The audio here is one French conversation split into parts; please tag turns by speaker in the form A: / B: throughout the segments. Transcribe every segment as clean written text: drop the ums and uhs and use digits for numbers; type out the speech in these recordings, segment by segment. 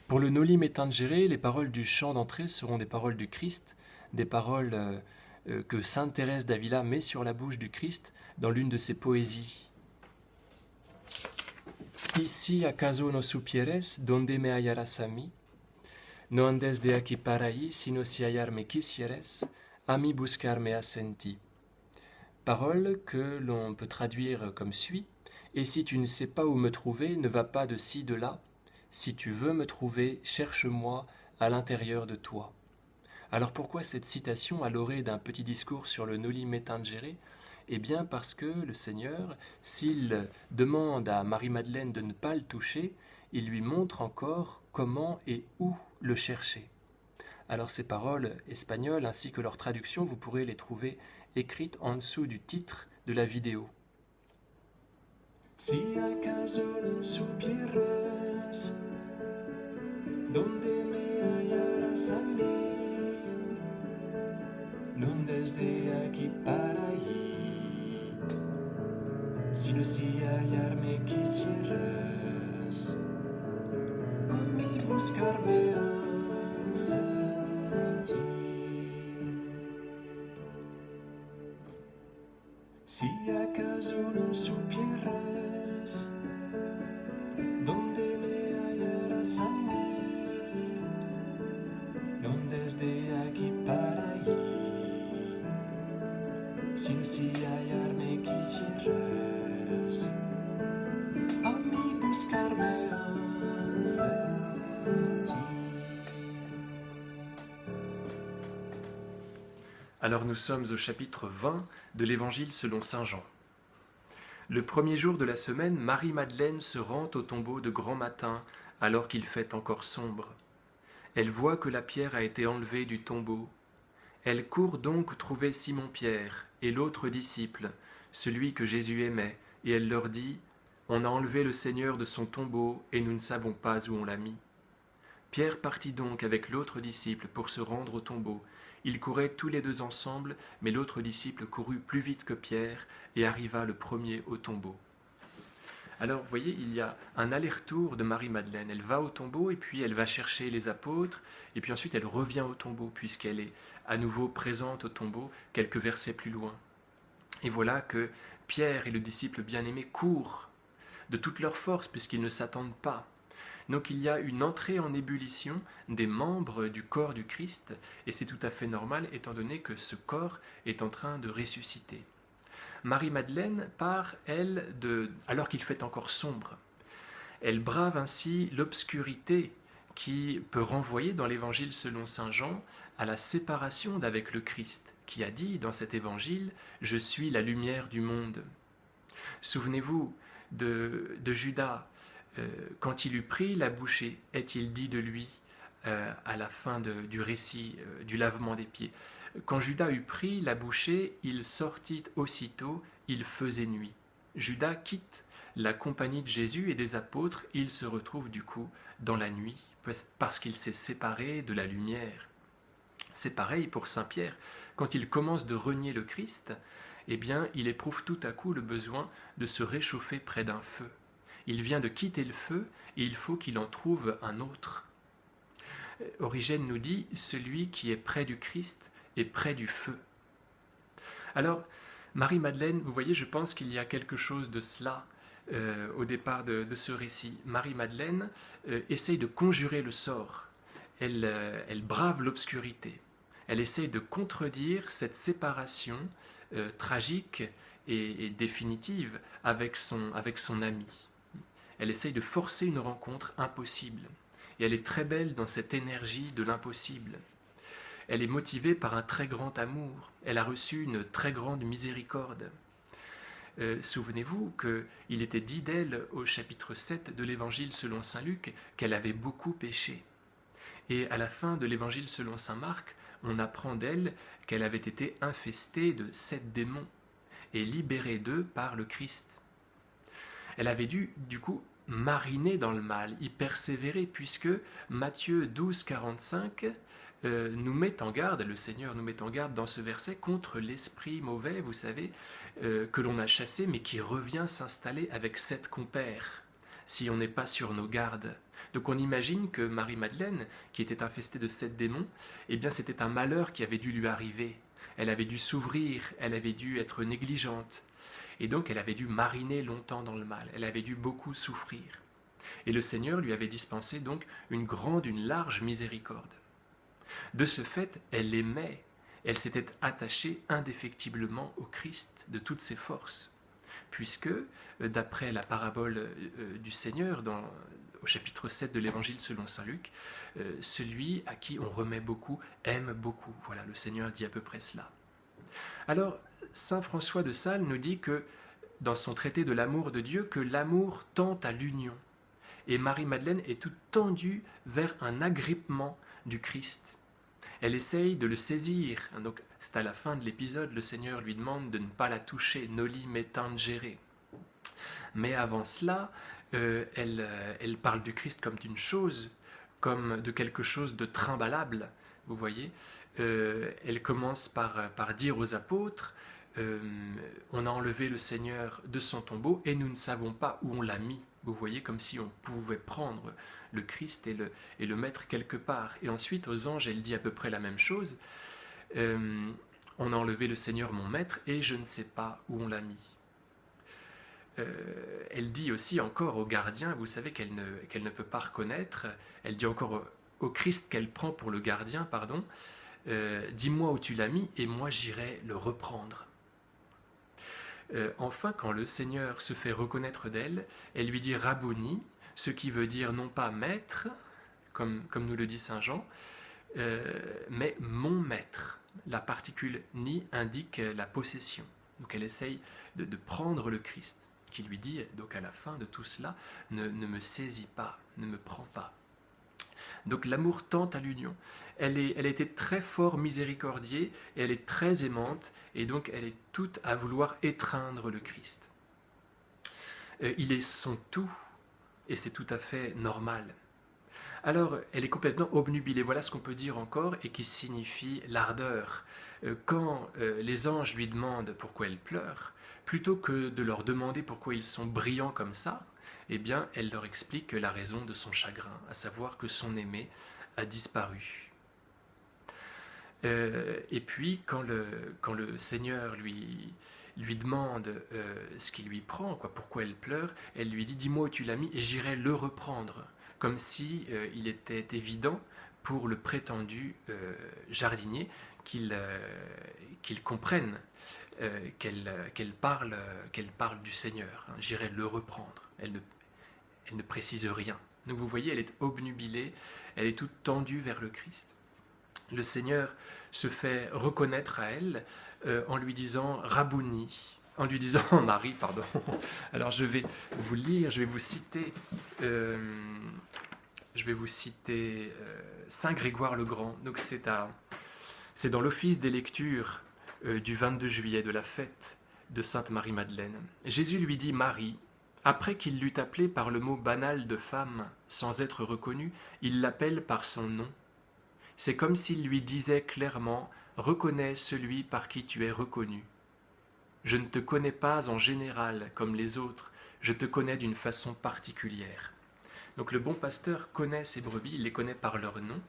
A: Pour le Noli Me Tangere, les paroles du chant d'entrée seront des paroles du Christ, des paroles que sainte Thérèse d'Avila met sur la bouche du Christ dans l'une de ses poésies. Ici acaso no supieres donde me hallarás a mí, no andes de aquí para allí, sino si hallarme quisieres, a mí buscarme has en ti. Parole que l'on peut traduire comme suit. Et si tu ne sais pas où me trouver, ne va pas de ci, de là. Si tu veux me trouver, cherche-moi à l'intérieur de toi. Alors pourquoi cette citation à l'orée d'un petit discours sur le Noli Me Tangere? Eh bien parce que le Seigneur, s'il demande à Marie-Madeleine de ne pas le toucher, il lui montre encore comment et où le chercher. Alors ces paroles espagnoles ainsi que leur traduction, vous pourrez les trouver écrites en dessous du titre de la vidéo. Si acaso no supieras donde me hallarás a mí, no desde aquí para allí, sino si hallarme quisieras, a mí buscarme has en ti. Si acaso no supieras donde me hallarás a mí, no desde aquí para allí, sin si hallarme quisieras, a mí buscarme has en ti. Alors nous sommes au chapitre 20 de l'Évangile selon saint Jean. Le premier jour de la semaine, Marie-Madeleine se rend au tombeau de grand matin alors qu'il fait encore sombre. Elle voit que la pierre a été enlevée du tombeau. Elle court donc trouver Simon-Pierre et l'autre disciple, celui que Jésus aimait, et elle leur dit « On a enlevé le Seigneur de son tombeau et nous ne savons pas où on l'a mis. » Pierre partit donc avec l'autre disciple pour se rendre au tombeau. Ils couraient tous les deux ensemble, mais l'autre disciple courut plus vite que Pierre et arriva le premier au tombeau. Alors, vous voyez, il y a un aller-retour de Marie-Madeleine. Elle va au tombeau et puis elle va chercher les apôtres, et puis ensuite elle revient au tombeau, puisqu'elle est à nouveau présente au tombeau quelques versets plus loin. Et voilà que Pierre et le disciple bien-aimé courent de toute leur force, puisqu'ils ne s'attendent pas. Donc il y a une entrée en ébullition des membres du corps du Christ, et c'est tout à fait normal étant donné que ce corps est en train de ressusciter. Marie-Madeleine part, elle, alors qu'il fait encore sombre. Elle brave ainsi l'obscurité qui peut renvoyer dans l'Évangile selon saint Jean à la séparation d'avec le Christ, qui a dit dans cet Évangile « Je suis la lumière du monde ». Souvenez-vous de Judas. Quand il eut pris la bouchée, est-il dit de lui à la fin du récit du lavement des pieds? Quand Judas eut pris la bouchée, il sortit aussitôt, il faisait nuit. Judas quitte la compagnie de Jésus et des apôtres, il se retrouve du coup dans la nuit, parce qu'il s'est séparé de la lumière. C'est pareil pour saint Pierre. Quand il commence de renier le Christ, eh bien, il éprouve tout à coup le besoin de se réchauffer près d'un feu. Il vient de quitter le feu et il faut qu'il en trouve un autre. Origène nous dit « Celui qui est près du Christ est près du feu ». Alors, Marie-Madeleine, vous voyez, je pense qu'il y a quelque chose de cela au départ de ce récit. Marie-Madeleine essaye de conjurer le sort. Elle brave l'obscurité. Elle essaye de contredire cette séparation tragique et définitive avec son ami. Elle essaye de forcer une rencontre impossible. Et elle est très belle dans cette énergie de l'impossible. Elle est motivée par un très grand amour. Elle a reçu une très grande miséricorde. Souvenez-vous qu'il était dit d'elle au chapitre 7 de l'Évangile selon saint Luc qu'elle avait beaucoup péché. Et à la fin de l'Évangile selon saint Marc, on apprend d'elle qu'elle avait été infestée de 7 démons et libérée d'eux par le Christ. Elle avait dû, du coup, mariner dans le mal, y persévérer, puisque Matthieu 12, 45 nous met en garde, le Seigneur nous met en garde dans ce verset contre l'esprit mauvais, vous savez, que l'on a chassé, mais qui revient s'installer avec 7 compères, si on n'est pas sur nos gardes. Donc on imagine que Marie-Madeleine, qui était infestée de 7 démons, eh bien c'était un malheur qui avait dû lui arriver. Elle avait dû s'ouvrir, elle avait dû être négligente. Et donc elle avait dû mariner longtemps dans le mal, elle avait dû beaucoup souffrir. Et le Seigneur lui avait dispensé donc une large miséricorde. De ce fait, elle l'aimait, elle s'était attachée indéfectiblement au Christ de toutes ses forces, puisque, d'après la parabole du Seigneur, au chapitre 7 de l'Évangile selon saint Luc, celui à qui on remet beaucoup aime beaucoup. Voilà, le Seigneur dit à peu près cela. Alors, saint François de Sales nous dit que, dans son traité de l'amour de Dieu, que l'amour tend à l'union. Et Marie-Madeleine est toute tendue vers un agrippement du Christ. Elle essaye de le saisir. Donc, c'est à la fin de l'épisode, le Seigneur lui demande de ne pas la toucher, noli me tangere. Mais avant cela, elle parle du Christ comme d'une chose, comme de quelque chose de trimballable, vous voyez. Elle commence par dire aux apôtres, on a enlevé le Seigneur de son tombeau et nous ne savons pas où on l'a mis. Vous voyez, comme si on pouvait prendre le Christ et le mettre quelque part. Et ensuite, aux anges, elle dit à peu près la même chose. On a enlevé le Seigneur, mon maître, et je ne sais pas où on l'a mis. Elle dit aussi encore au gardien, vous savez qu'elle ne peut pas reconnaître, elle dit encore au Christ qu'elle prend pour le gardien, pardon, dis-moi où tu l'as mis et moi j'irai le reprendre. Enfin, quand le Seigneur se fait reconnaître d'elle, elle lui dit Rabboni, ce qui veut dire non pas maître, comme nous le dit saint Jean, mais mon maître. La particule ni indique la possession. Donc elle essaye de prendre le Christ, qui lui dit, donc à la fin de tout cela, ne me saisis pas, ne me prends pas. Donc l'amour tend à l'union. Elle a été très fort miséricordiée et elle est très aimante et donc elle est toute à vouloir étreindre le Christ. Il est son tout et c'est tout à fait normal. Alors elle est complètement obnubilée, voilà ce qu'on peut dire encore et qui signifie l'ardeur. Quand les anges lui demandent pourquoi elle pleure, plutôt que de leur demander pourquoi ils sont brillants comme ça, eh bien elle leur explique la raison de son chagrin, à savoir que son aimé a disparu. Et puis, quand le Seigneur lui demande ce qui lui prend, pourquoi elle pleure, elle lui dit « Dis-moi où tu l'as mis et j'irai le reprendre », comme si il était évident pour le prétendu jardinier qu'il comprenne qu'elle parle du Seigneur. J'irai le reprendre. Elle ne précise rien. Donc vous voyez, elle est obnubilée, elle est toute tendue vers le Christ. Le Seigneur se fait reconnaître à elle en lui disant Rabboni, en lui disant Marie, pardon. Alors je vais vous lire, je vais vous citer Saint Grégoire le Grand. Donc c'est dans l'office des lectures du 22 juillet de la fête de Sainte Marie-Madeleine. Jésus lui dit Marie. Après qu'il l'eut appelée par le mot banal de femme, sans être reconnu, il l'appelle par son nom. C'est comme s'il lui disait clairement « Reconnais celui par qui tu es reconnu. Je ne te connais pas en général comme les autres, je te connais d'une façon particulière. » Donc le bon pasteur connaît ses brebis, il les connaît par leur nom,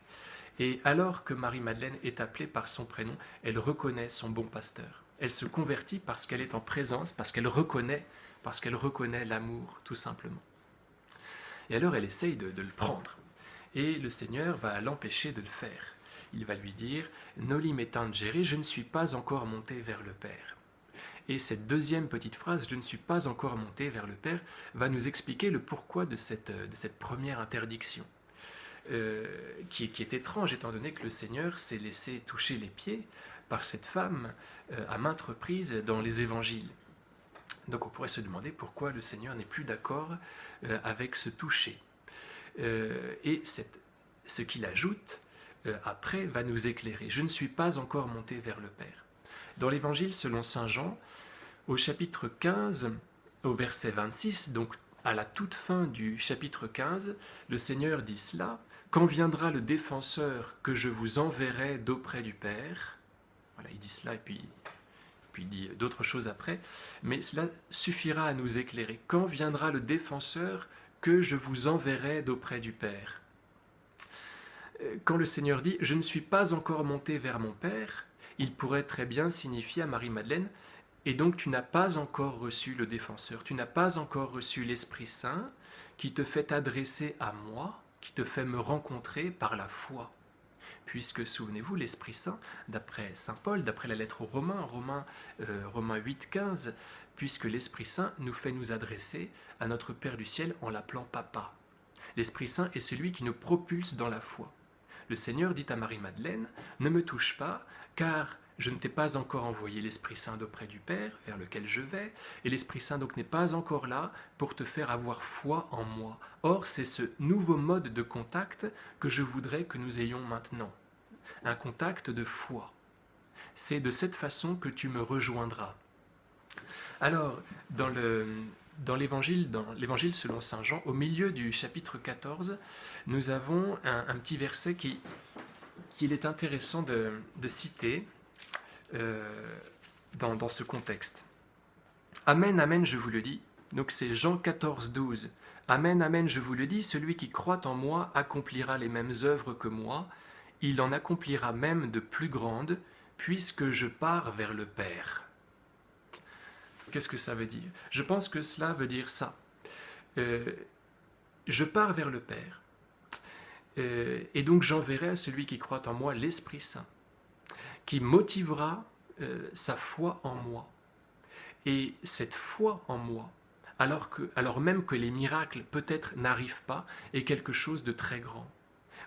A: et alors que Marie-Madeleine est appelée par son prénom, elle reconnaît son bon pasteur. Elle se convertit parce qu'elle est en présence, parce qu'elle reconnaît l'amour, tout simplement. Et alors elle essaye de le prendre. Et le Seigneur va l'empêcher de le faire. Il va lui dire « Noli me tangere, je ne suis pas encore monté vers le Père ». Et cette deuxième petite phrase « Je ne suis pas encore monté vers le Père » va nous expliquer le pourquoi de cette première interdiction, qui est étrange étant donné que le Seigneur s'est laissé toucher les pieds par cette femme à maintes reprises dans les évangiles. Donc on pourrait se demander pourquoi le Seigneur n'est plus d'accord avec ce toucher. Et ce qu'il ajoute après va nous éclairer. Je ne suis pas encore monté vers le Père. Dans l'Évangile selon saint Jean, au chapitre 15, au verset 26, donc à la toute fin du chapitre 15, le Seigneur dit cela, « Quand viendra le défenseur que je vous enverrai d'auprès du Père », voilà, il dit cela et puis il dit d'autres choses après, mais cela suffira à nous éclairer. « Quand viendra le défenseur que je vous enverrai d'auprès du Père. Quand le Seigneur dit « Je ne suis pas encore monté vers mon Père », il pourrait très bien signifier à Marie-Madeleine « Et donc tu n'as pas encore reçu le défenseur, tu n'as pas encore reçu l'Esprit Saint qui te fait t'adresser à moi, qui te fait me rencontrer par la foi. » Puisque, souvenez-vous, l'Esprit Saint, d'après saint Paul, d'après la lettre aux Romains, Romains 8, 15, puisque l'Esprit Saint nous fait nous adresser à notre Père du ciel en l'appelant Papa. L'Esprit Saint est celui qui nous propulse dans la foi. Le Seigneur dit à Marie-Madeleine, « Ne me touche pas, car je ne t'ai pas encore envoyé l'Esprit Saint d'auprès du Père, vers lequel je vais, et l'Esprit Saint donc n'est pas encore là pour te faire avoir foi en moi. Or, c'est ce nouveau mode de contact que je voudrais que nous ayons maintenant. Un contact de foi. C'est de cette façon que tu me rejoindras. » Alors, dans l'évangile selon saint Jean, au milieu du chapitre 14, nous avons un petit verset qu'il est intéressant de citer dans ce contexte. Amen, amen, je vous le dis. Donc c'est Jean 14, 12. Amen, amen, je vous le dis, celui qui croit en moi accomplira les mêmes œuvres que moi, il en accomplira même de plus grandes, puisque je pars vers le Père. Qu'est-ce que ça veut dire? Je pense que cela veut dire ça. Je pars vers le Père. Et donc j'enverrai à celui qui croit en moi l'Esprit Saint, qui motivera sa foi en moi. Et cette foi en moi, alors même que les miracles peut-être n'arrivent pas, est quelque chose de très grand.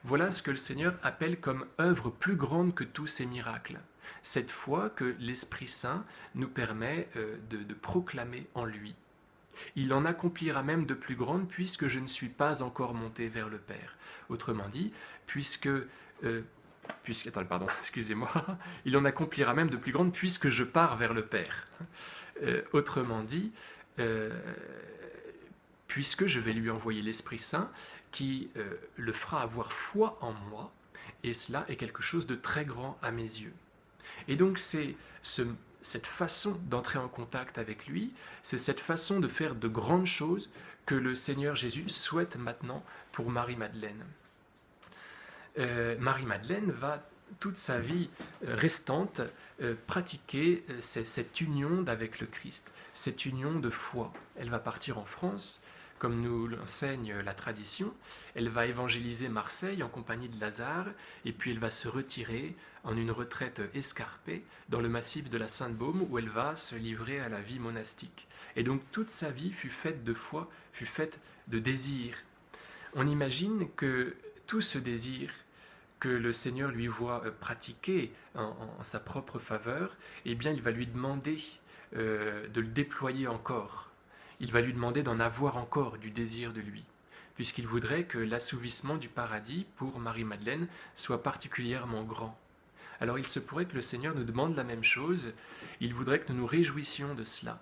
A: Voilà ce que le Seigneur appelle comme œuvre plus grande que tous ces miracles. Cette foi que l'Esprit Saint nous permet de proclamer en lui. Il en accomplira même de plus grandes puisque je ne suis pas encore monté vers le Père. Autrement dit, il en accomplira même de plus grandes puisque je pars vers le Père. Autrement dit, puisque je vais lui envoyer l'Esprit Saint qui le fera avoir foi en moi, et cela est quelque chose de très grand à mes yeux. Et donc c'est cette façon d'entrer en contact avec lui, c'est cette façon de faire de grandes choses que le Seigneur Jésus souhaite maintenant pour Marie-Madeleine. Marie-Madeleine va toute sa vie restante pratiquer cette union avec le Christ, cette union de foi. Elle va partir en France, comme nous l'enseigne la tradition, elle va évangéliser Marseille en compagnie de Lazare, et puis elle va se retirer en une retraite escarpée dans le massif de la Sainte-Baume où elle va se livrer à la vie monastique. Et donc toute sa vie fut faite de foi, fut faite de désir. On imagine que tout ce désir que le Seigneur lui voit pratiquer en sa propre faveur, eh bien il va lui demander de le déployer encore. Il va lui demander d'en avoir encore du désir de lui, puisqu'il voudrait que l'assouvissement du paradis pour Marie-Madeleine soit particulièrement grand. Alors il se pourrait que le Seigneur nous demande la même chose, il voudrait que nous nous réjouissions de cela,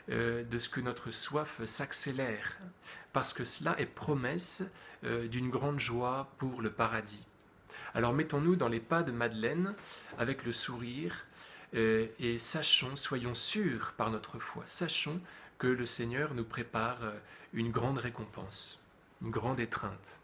A: de ce que notre soif s'accélère, parce que cela est promesse d'une grande joie pour le paradis. Alors mettons-nous dans les pas de Madeleine avec le sourire et sachons, soyons sûrs par notre foi, sachons que le Seigneur nous prépare une grande récompense, une grande étreinte.